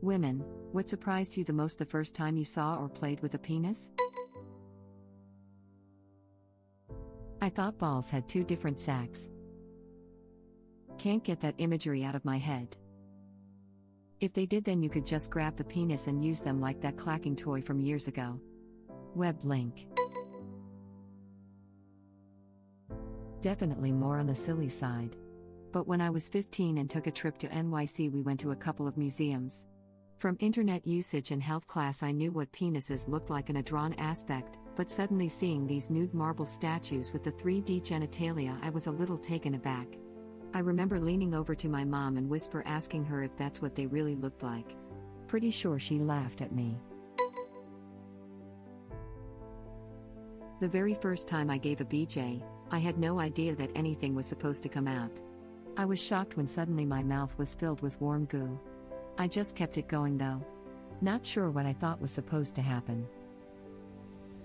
Women, what surprised you the most the first time you saw or played with a penis? I thought balls had two different sacs. Can't get that imagery out of my head. If they did, then you could just grab the penis and use them like that clacking toy from years ago. Web link. Definitely more on the silly side. But when I was 15 and took a trip to NYC, we went to a couple of museums. From internet usage and health class, I knew what penises looked like in a drawn aspect, but suddenly seeing these nude marble statues with the 3D genitalia, I was a little taken aback. I remember leaning over to my mom and asking her if that's what they really looked like. Pretty sure she laughed at me. The very first time I gave a BJ, I had no idea that anything was supposed to come out. I was shocked when suddenly my mouth was filled with warm goo. I just kept it going though. Not sure what I thought was supposed to happen.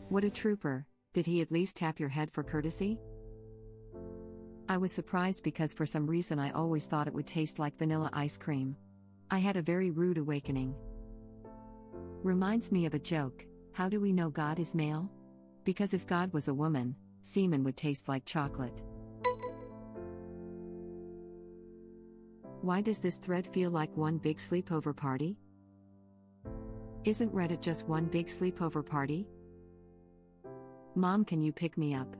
What a trooper, did he at least tap your head for courtesy? I was surprised because for some reason I always thought it would taste like vanilla ice cream. I had a very rude awakening. Reminds me of a joke, how do we know God is male? Because if God was a woman, semen would taste like chocolate. Why does this thread feel like one big sleepover party? Isn't Reddit just one big sleepover party? Mom, can you pick me up?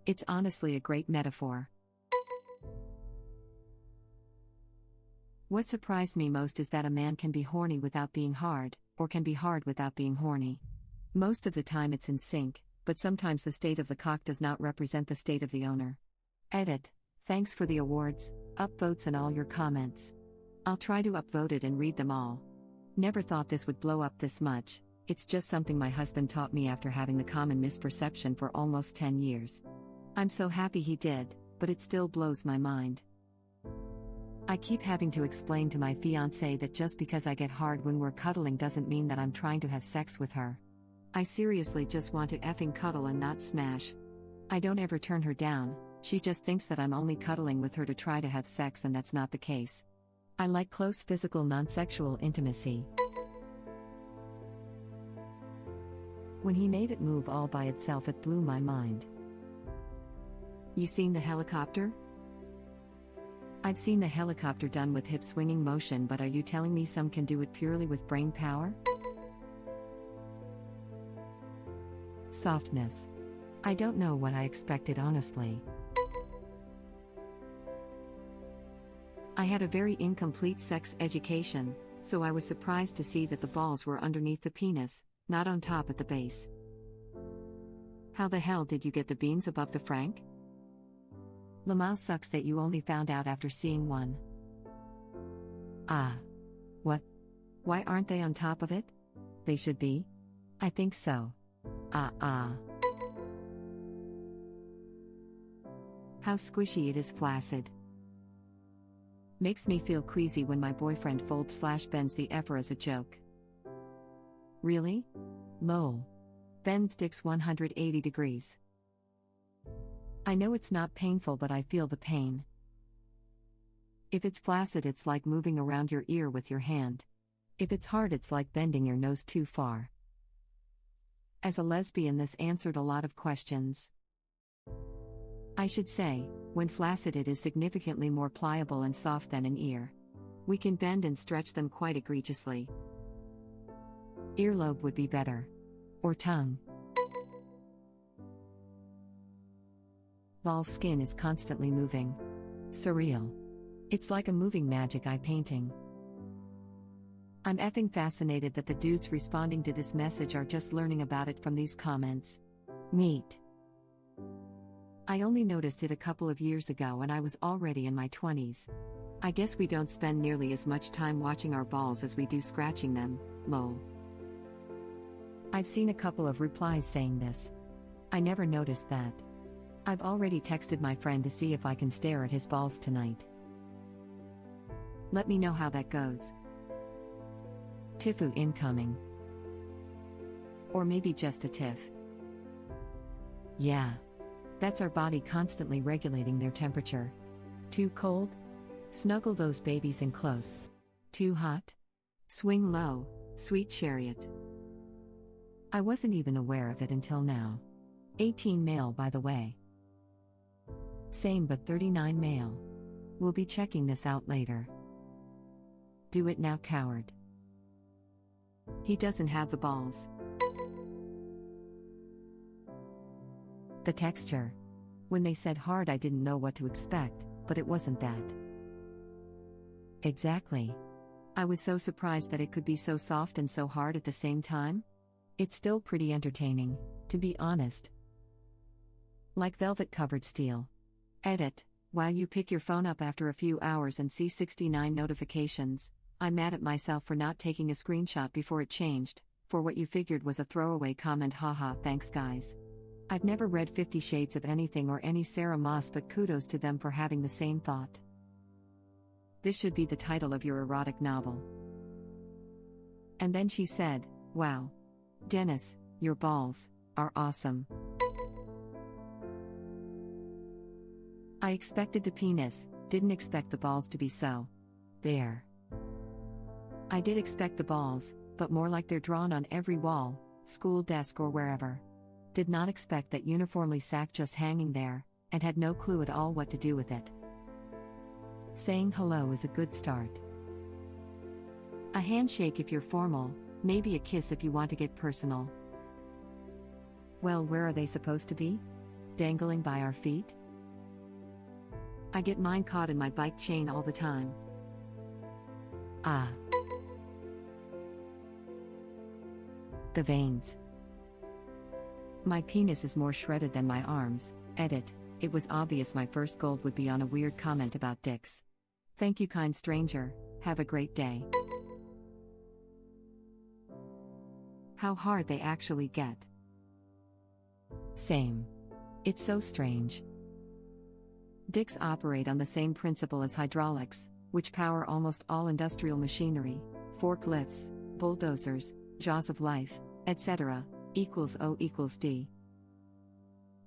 It's honestly a great metaphor. What surprised me most is that a man can be horny without being hard, or can be hard without being horny. Most of the time it's in sync, but sometimes the state of the cock does not represent the state of the owner. Edit. Thanks for the awards, upvotes and all your comments. I'll try to upvote it and read them all. Never thought this would blow up this much. It's just something my husband taught me after having the common misperception for almost 10 years. I'm so happy he did, but it still blows my mind. I keep having to explain to my fiancé that just because I get hard when we're cuddling doesn't mean that I'm trying to have sex with her. I seriously just want to effing cuddle and not smash. I don't ever turn her down, she just thinks that I'm only cuddling with her to try to have sex, and that's not the case. I like close physical non-sexual intimacy. When he made it move all by itself, it blew my mind. You seen the helicopter? I've seen the helicopter done with hip swinging motion, but are you telling me some can do it purely with brain power? Softness. I don't know what I expected, honestly. I had a very incomplete sex education, so I was surprised to see that the balls were underneath the penis, not on top at the base. How the hell did you get the beans above the frank? Lamau, sucks that you only found out after seeing one. Ah. What? Why aren't they on top of it? They should be? I think so. How squishy it is, flaccid. Makes me feel queasy when my boyfriend folds/bends the effer as a joke. Really? Lol. Bends dicks 180 degrees. I know it's not painful, but I feel the pain. If it's flaccid, it's like moving around your ear with your hand. If it's hard, it's like bending your nose too far. As a lesbian, this answered a lot of questions. I should say, when flaccid, it is significantly more pliable and soft than an ear. We can bend and stretch them quite egregiously. Earlobe would be better. Or tongue. Ball skin is constantly moving. Surreal. It's like a moving magic eye painting. I'm effing fascinated that the dudes responding to this message are just learning about it from these comments. Neat. I only noticed it a couple of years ago and I was already in my 20s. I guess we don't spend nearly as much time watching our balls as we do scratching them, lol. I've seen a couple of replies saying this. I never noticed that. I've already texted my friend to see if I can stare at his balls tonight. Let me know how that goes. Tifu incoming. Or maybe just a tiff. Yeah. That's our body constantly regulating their temperature. Too cold? Snuggle those babies in close. Too hot? Swing low, sweet chariot. I wasn't even aware of it until now. 18 male, by the way. Same but 39 male. We'll be checking this out later. Do it now, coward. He doesn't have the balls. The texture. When they said hard, I didn't know what to expect, but it wasn't that. Exactly. I was so surprised that it could be so soft and so hard at the same time. It's still pretty entertaining, to be honest. Like velvet-covered steel. Edit. While you pick your phone up after a few hours and see 69 notifications, I'm mad at myself for not taking a screenshot before it changed, for what you figured was a throwaway comment. Haha, thanks guys. I've never read 50 Shades of anything or any Sarah Moss, but kudos to them for having the same thought. This should be the title of your erotic novel. And then she said, wow. Dennis, your balls are awesome. I expected the penis, didn't expect the balls to be so. There. I did expect the balls, but more like they're drawn on every wall, school desk or wherever. Did not expect that uniformly sack just hanging there, and had no clue at all what to do with it. Saying hello is a good start. A handshake if you're formal, maybe a kiss if you want to get personal. Well, where are they supposed to be? Dangling by our feet? I get mine caught in my bike chain all the time. Ah. The veins. My penis is more shredded than my arms. Edit. It was obvious my first gold would be on a weird comment about dicks. Thank you, kind stranger. Have a great day. How hard they actually get. Same. It's so strange. Dicks operate on the same principle as hydraulics, which power almost all industrial machinery, forklifts, bulldozers, jaws of life, etc. equals O equals D.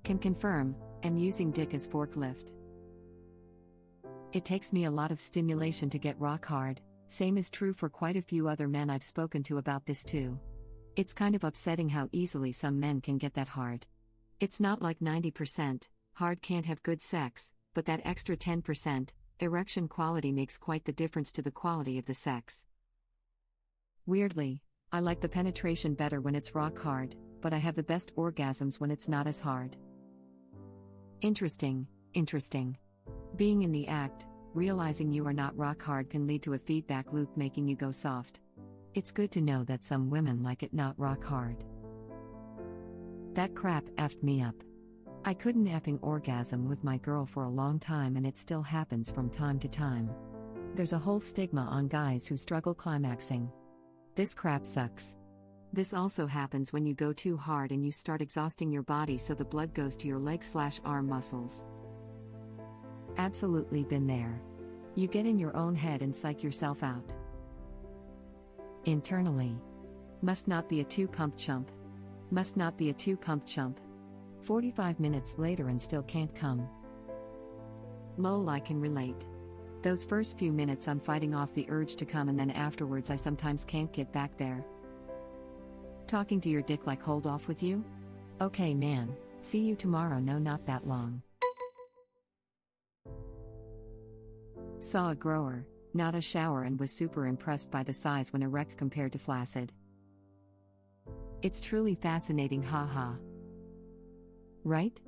Can confirm, am using dick as forklift. It takes me a lot of stimulation to get rock hard, same is true for quite a few other men I've spoken to about this too. It's kind of upsetting how easily some men can get that hard. It's not like 90%, hard can't have good sex, but that extra 10%, erection quality makes quite the difference to the quality of the sex. Weirdly, I like the penetration better when it's rock hard, but I have the best orgasms when it's not as hard. Interesting. Being in the act, realizing you are not rock hard can lead to a feedback loop making you go soft. It's good to know that some women like it not rock hard. That crap effed me up. I couldn't effing orgasm with my girl for a long time, and it still happens from time to time. There's a whole stigma on guys who struggle climaxing. This crap sucks. This also happens when you go too hard and you start exhausting your body so the blood goes to your leg/arm muscles. Absolutely been there. You get in your own head and psych yourself out. Internally. Must not be a two-pump chump. 45 minutes later and still can't come. Lol, I can relate. Those first few minutes I'm fighting off the urge to come, and then afterwards I sometimes can't get back there. Talking to your dick like hold off with you? Okay man, see you tomorrow. No, not that long. Saw a grower, not a shower, and was super impressed by the size when erect compared to flaccid. It's truly fascinating, haha. Right?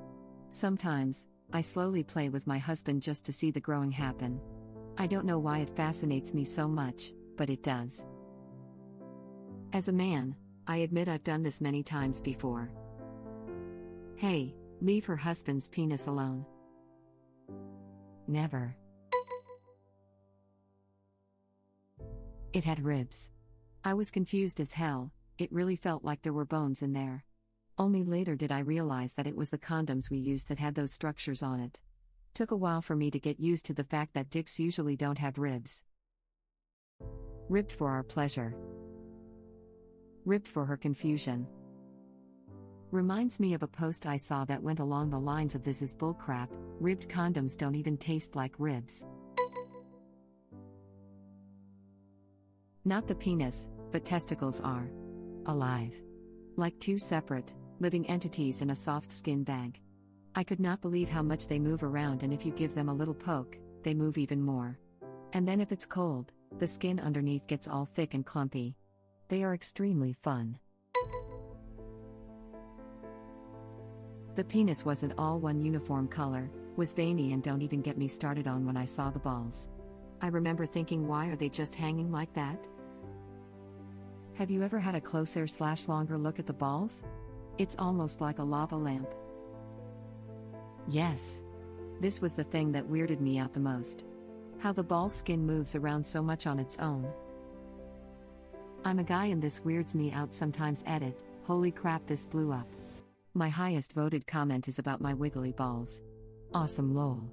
Sometimes, I slowly play with my husband just to see the growing happen. I don't know why it fascinates me so much, but it does. As a man, I admit I've done this many times before. Hey, leave her husband's penis alone. Never. It had ribs. I was confused as hell, it really felt like there were bones in there. Only later did I realize that it was the condoms we used that had those structures on it. Took a while for me to get used to the fact that dicks usually don't have ribs. Ribbed for our pleasure. Ribbed for her confusion. Reminds me of a post I saw that went along the lines of "this is bullcrap, ribbed condoms don't even taste like ribs." Not the penis, but testicles are alive. Like two separate, living entities in a soft skin bag. I could not believe how much they move around, and if you give them a little poke, they move even more. And then if it's cold, the skin underneath gets all thick and clumpy. They are extremely fun. The penis wasn't all one uniform color, was veiny, and don't even get me started on when I saw the balls. I remember thinking, why are they just hanging like that? Have you ever had a closer/longer look at the balls? It's almost like a lava lamp. Yes. This was the thing that weirded me out the most. How the ball skin moves around so much on its own. I'm a guy and this weirds me out sometimes. Edit, holy crap, this blew up. My highest voted comment is about my wiggly balls. Awesome lol.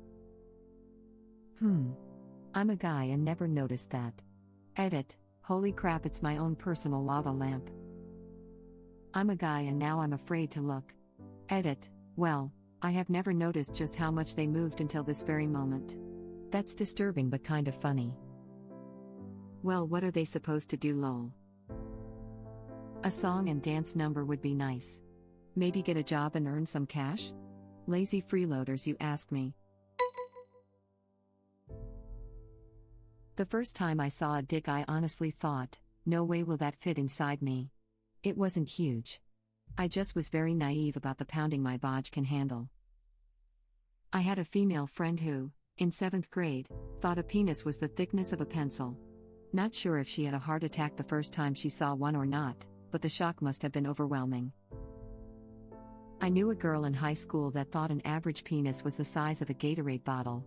I'm a guy and never noticed that. Edit, holy crap, it's my own personal lava lamp. I'm a guy and now I'm afraid to look. Edit, well, I have never noticed just how much they moved until this very moment. That's disturbing but kind of funny. Well, what are they supposed to do, lol? A song and dance number would be nice. Maybe get a job and earn some cash? Lazy freeloaders, you ask me. The first time I saw a dick, I honestly thought, no way will that fit inside me. It wasn't huge. I just was very naive about the pounding my bodge can handle. I had a female friend who, in 7th grade, thought a penis was the thickness of a pencil. Not sure if she had a heart attack the first time she saw one or not, but the shock must have been overwhelming. I knew a girl in high school that thought an average penis was the size of a Gatorade bottle.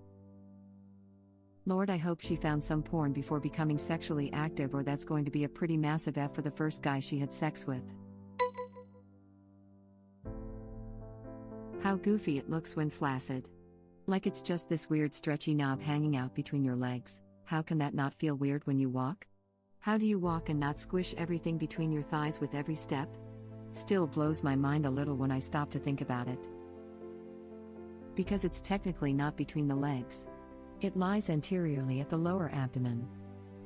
Lord, I hope she found some porn before becoming sexually active, or that's going to be a pretty massive F for the first guy she had sex with. How goofy it looks when flaccid. Like it's just this weird stretchy knob hanging out between your legs. How can that not feel weird when you walk? How do you walk and not squish everything between your thighs with every step? Still blows my mind a little when I stop to think about it. Because it's technically not between the legs. It lies anteriorly at the lower abdomen.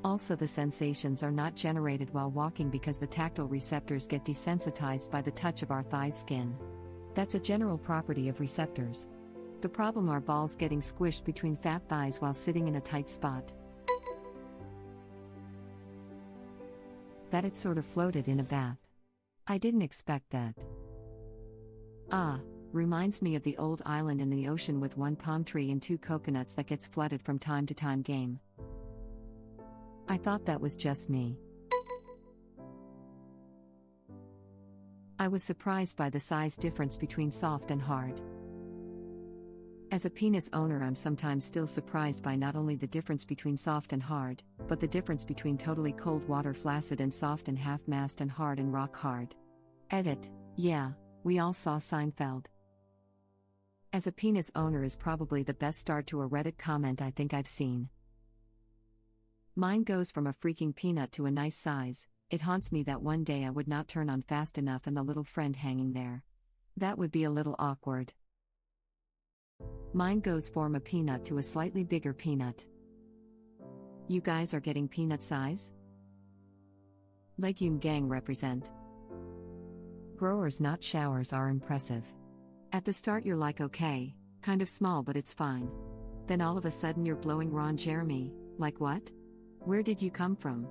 Also, the sensations are not generated while walking because the tactile receptors get desensitized by the touch of our thigh skin. That's a general property of receptors. The problem are balls getting squished between fat thighs while sitting in a tight spot. That it sort of floated in a bath. I didn't expect that. Reminds me of the old island in the ocean with one palm tree and 2 coconuts that gets flooded from time to time game. I thought that was just me. I was surprised by the size difference between soft and hard. As a penis owner, I'm sometimes still surprised by not only the difference between soft and hard, but the difference between totally cold water flaccid and soft and half-mast and hard and rock hard. Edit, yeah, we all saw Seinfeld. As a penis owner is probably the best start to a Reddit comment I think I've seen. Mine goes from a freaking peanut to a nice size. It haunts me that one day I would not turn on fast enough and the little friend hanging there. That would be a little awkward. Mine goes from a peanut to a slightly bigger peanut. You guys are getting peanut size? Legume gang represent. Growers not showers are impressive. At the start you're like, okay, kind of small but it's fine. Then all of a sudden you're blowing Ron Jeremy, like what? Where did you come from?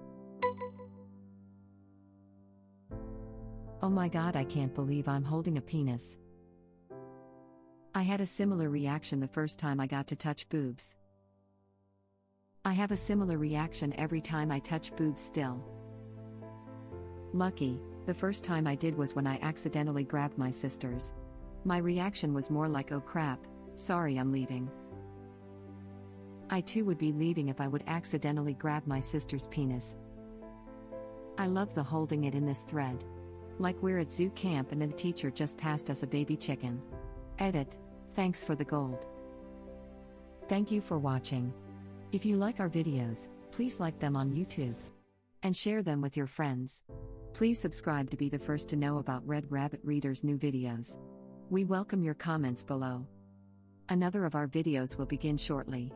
Oh my god, I can't believe I'm holding a penis. I had a similar reaction the first time I got to touch boobs. I have a similar reaction every time I touch boobs still. Lucky, the first time I did was when I accidentally grabbed my sister's. My reaction was more like, oh crap, sorry, I'm leaving. I too would be leaving if I would accidentally grab my sister's penis. I love the holding it in this thread. Like we're at zoo camp and the teacher just passed us a baby chicken. Edit, thanks for the gold. Thank you for watching. If you like our videos, please like them on YouTube. And share them with your friends. Please subscribe to be the first to know about Red Rabbit Reader's new videos. We welcome your comments below. Another of our videos will begin shortly.